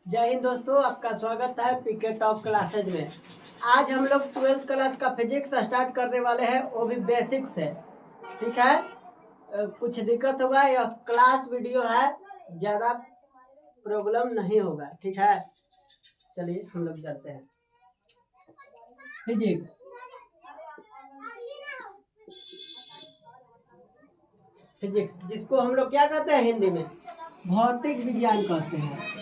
जय हिंद दोस्तों, आपका स्वागत है पीके टॉप क्लासेज में। आज हम लोग 12th क्लास का फिजिक्स स्टार्ट करने वाले हैं, वो भी बेसिक से। ठीक है, कुछ दिक्कत होगा, यह क्लास वीडियो है, ज़्यादा प्रॉब्लम नहीं होगा। ठीक है, चलिए हम लोग चलते हैं। फिजिक्स फिजिक्स जिसको हम लोग क्या कहते हैं हिंदी में, भौतिक विज्ञान कहते हैं।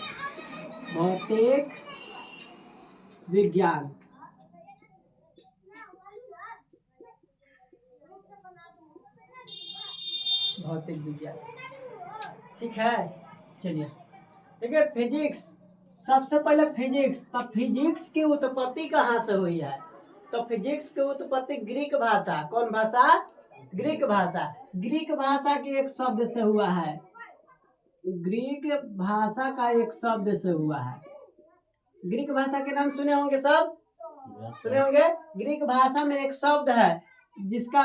भौतिक विज्ञान, भौतिक विज्ञान। ठीक है, चलिए देखिए फिजिक्स। सबसे पहले फिजिक्स, तब फिजिक्स की उत्पत्ति कहाँ से हुई है? तो फिजिक्स की उत्पत्ति ग्रीक भाषा, कौन भाषा? ग्रीक भाषा। ग्रीक भाषा के एक शब्द से हुआ है। ग्रीक भाषा का एक शब्द से हुआ है। ग्रीक भाषा के नाम सुने होंगे सब, सुने होंगे। ग्रीक भाषा में एक शब्द है जिसका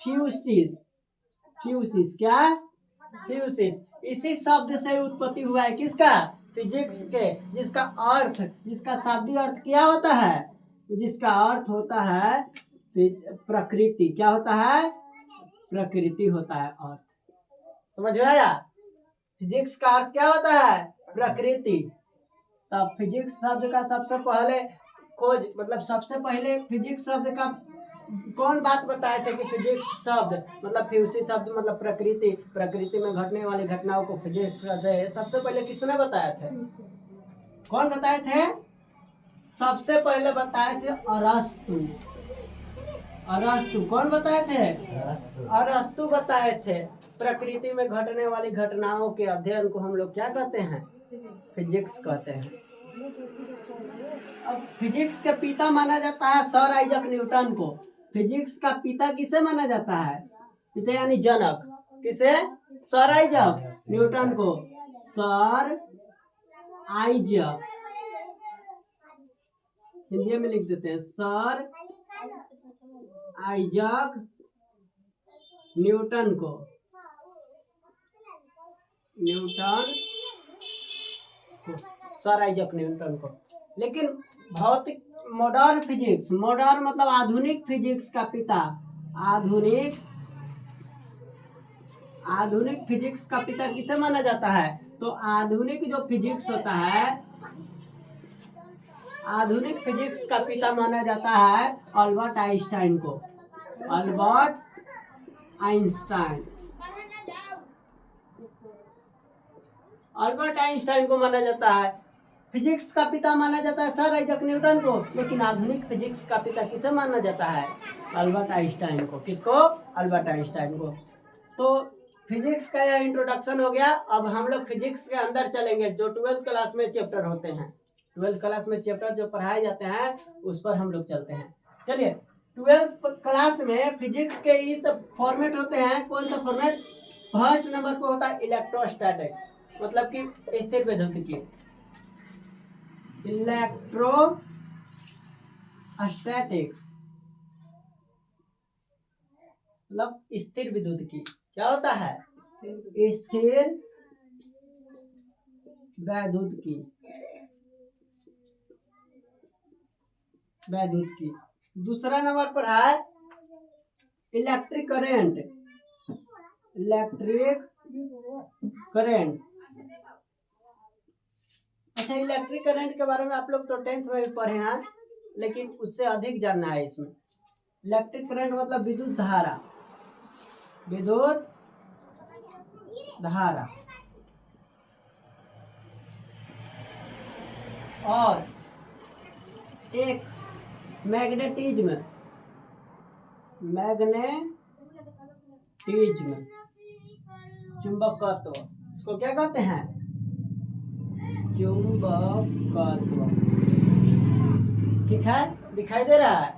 फ्यूसिस, फ्यूसिस क्या? फ्यूसिस। इसी शब्द से उत्पत्ति हुआ है किसका? फिजिक्स के, जिसका अर्थ, जिसका शाब्दिक अर्थ क्या होता है? जिसका अर्थ होता है प्रकृति। क्या होता है? प्रकृति होता है अर्थ। समझ में आया? फिजिक्स का अर्थ क्या होता है? प्रकृति। तब फिजिक्स शब्द का सबसे पहले खोज, मतलब सबसे पहले फिजिक्स शब्द का कौन बात बताए थे कि फिजिक्स शब्द मतलब फ्यूसी शब्द मतलब प्रकृति, प्रकृति में घटने वाली घटनाओं को फिजिक्स कहते हैं। सबसे पहले किसने बताया थे? कौन बताए थे? सबसे पहले बताए थे अरस्तु। अरस्तु कौन बताए थे? अरस्तु बताए थे। प्रकृति में घटने वाली घटनाओं के अध्ययन को हम लोग क्या कहते हैं? फिजिक्स कहते हैं। अब फिजिक्स के पिता माना जाता है सर आइजक न्यूटन को। फिजिक्स का पिता किसे माना जाता है? पिता यानी जनक। किसे? सर आइजक न्यूटन को। सर आइजक, हिंदी में लिख देते हैं सर आइजक न्यूटन को। न्यूटन को, सर आइजक न्यूटन को। लेकिन भौतिक मॉडर्न फिजिक्स, मॉडर्न मतलब आधुनिक फिजिक्स का पिता, आधुनिक फिजिक्स का पिता किसे माना जाता है? तो आधुनिक जो फिजिक्स होता है, आधुनिक फिजिक्स का पिता माना जाता है अल्बर्ट आइंस्टाइन को। अल्बर्ट आइंस्टाइन, अल्बर्ट आइंस्टाइन को माना जाता है। फिजिक्स का पिता माना जाता है सर आइजक न्यूटन को, लेकिन आधुनिक फिजिक्स का पिता किसे माना जाता है? अल्बर्ट आइंस्टाइन को। किसको? अल्बर्ट आइंस्टाइन को। तो फिजिक्स का यह इंट्रोडक्शन हो गया। अब हम लोग फिजिक्स के अंदर चलेंगे, जो 12th क्लास में चैप्टर होते हैं। 12th क्लास में चैप्टर जो पढ़ाए जाते हैं उस पर हम लोग चलते हैं। चलिए, 12th क्लास में फिजिक्स के इस फॉर्मेट होते हैं। कौन सा फॉर्मेट? फर्स्ट नंबर पर होता है इलेक्ट्रोस्टैटिक्स, मतलब कि स्थिर विद्युतिकी। इलेक्ट्रोस्टैटिक्स मतलब स्थिर विद्युतिकी। क्या होता है? स्थिर वैद्युतिकी। वैद्युतिकी। दूसरा नंबर पर है इलेक्ट्रिक करेंट। Electric current. अच्छा, इलेक्ट्रिक करंट के बारे में आप लोग तो 10th में भी पढ़े हैं, लेकिन उससे अधिक जानना है इसमें। इलेक्ट्रिक करंट मतलब विद्युत धारा, विद्युत धारा। और एक मैग्नेटिज्म, मैग्नेटिज्म चुंबकत्व, इसको क्या कहते हैं? चुंबकत्व। ठीक है, दिखाई दे रहा है।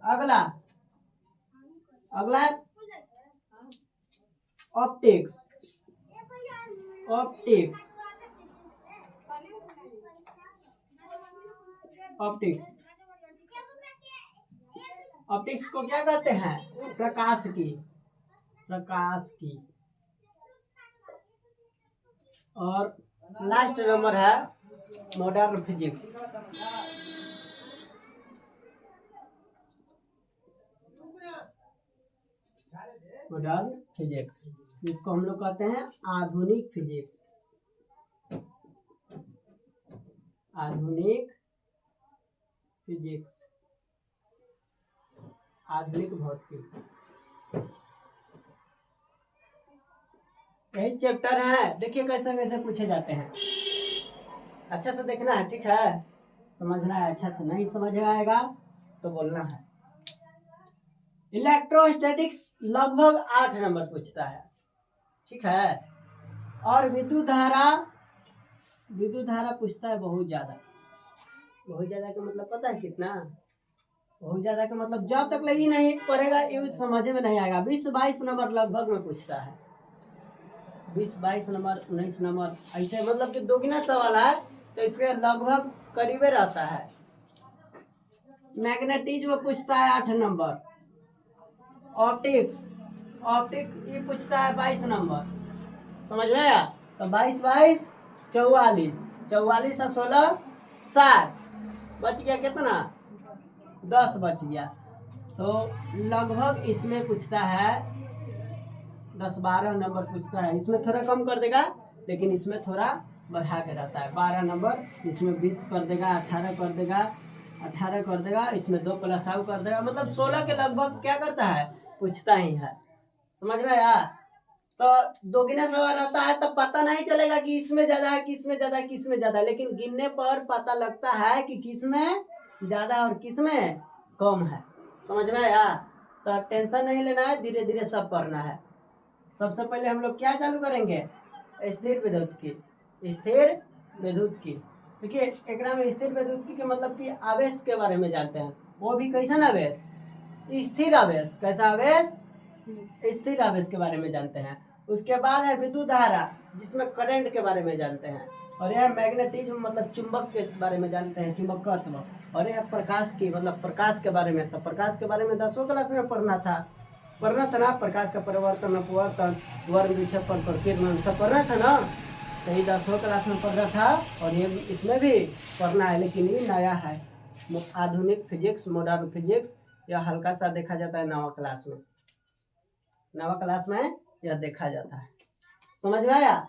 अगला ऑप्टिक्स। ऑप्टिक्स, ऑप्टिक्स, ऑप्टिक्स को क्या कहते हैं? प्रकाश की, प्रकाश की। और लास्ट नंबर है मॉडर्न फिजिक्स। मॉडर्न फिजिक्स, इसको हम लोग कहते हैं आधुनिक फिजिक्स। आधुनिक फिजिक्स, आधुनिक भौतिकी, यही चैप्टर है। देखिए कैसे कैसे पूछे जाते हैं, अच्छा से देखना है, ठीक है, समझना है अच्छा से, नहीं समझ में आएगा तो बोलना है। इलेक्ट्रोस्टैटिक्स लगभग 8 नंबर पूछता है, ठीक है। और विद्युत धारा पूछता है बहुत ज्यादा। बहुत ज्यादा का मतलब पता है कितना? बहुत ज्यादा का मतलब जब तक ये नहीं पढ़ेगा ये समझ में नहीं आएगा। 20-22 नंबर लगभग में पूछता है, 20-22 नंबर, 19 नंबर, ऐसे मतलब कि दोगुना सवाल है तो इसके लगभग करीबे रहता है। मैग्नेटिज्म पूछता है 8 नंबर। ऑप्टिक्स ये पूछता है 22 नंबर, समझ में आया? तो 22-22 44, 44 और 16 60, बच गया कितना? 10 बच गया। तो लगभग इसमें पूछता है 10-12 नंबर पूछता है। इसमें थोड़ा कम कर देगा लेकिन इसमें थोड़ा बढ़ा के रहता है। 12 नंबर, इसमें 20 कर देगा, 18 कर देगा, 18 कर देगा, इसमें 2 प्लस आउ कर देगा, मतलब 16 के लगभग क्या करता है, पूछता ही है। समझ में आया? तो दोगुना सवाल रहता है तब पता नहीं चलेगा कि इसमें ज्यादा है, किसमें ज्यादा है, किसमें ज्यादा है, लेकिन गिनने पर पता लगता है कि किसमें ज्यादा और किसमें कम है। समझ में आया? तो टेंशन नहीं लेना है, धीरे धीरे सब पढ़ना है। सबसे पहले हम लोग क्या चालू करेंगे? स्थिर विद्युत की। स्थिर विद्युत की, देखिए एक में स्थिर विद्युत की के मतलब कि आवेश के बारे में जानते हैं। वो भी कैसा आवेश? स्थिर आवेश। कैसा आवेश? स्थिर आवेश के बारे में जानते हैं। उसके बाद है विद्युत धारा, जिसमें करंट के बारे में जानते हैं। और यह मैग्नेटिज्म मतलब चुंबक के बारे में जानते हैं, चुंबकत्व। और यह प्रकाश की मतलब प्रकाश के बारे में, तो प्रकाश के बारे में 10वीं क्लास में पढ़ना था ना, प्रकाश का परिवर्तन, अपवर्तन, वर्ग, विक्षेपण, प्रकीर्णन सब पढ़ना था ना। तो ये 10वीं क्लास में पढ़ना था और ये इसमें भी पढ़ना है, लेकिन ये नया है, आधुनिक फिजिक्स, मॉडर्न फिजिक्स। यह हल्का सा देखा जाता है 9वीं क्लास में। 9वीं क्लास में यह देखा जाता है। समझ में आया?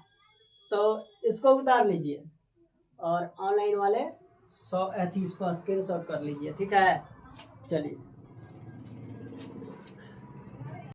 तो इसको उतार लीजिए और ऑनलाइन वाले इसको स्क्रीनशॉट कर लीजिए, ठीक है। चलिए।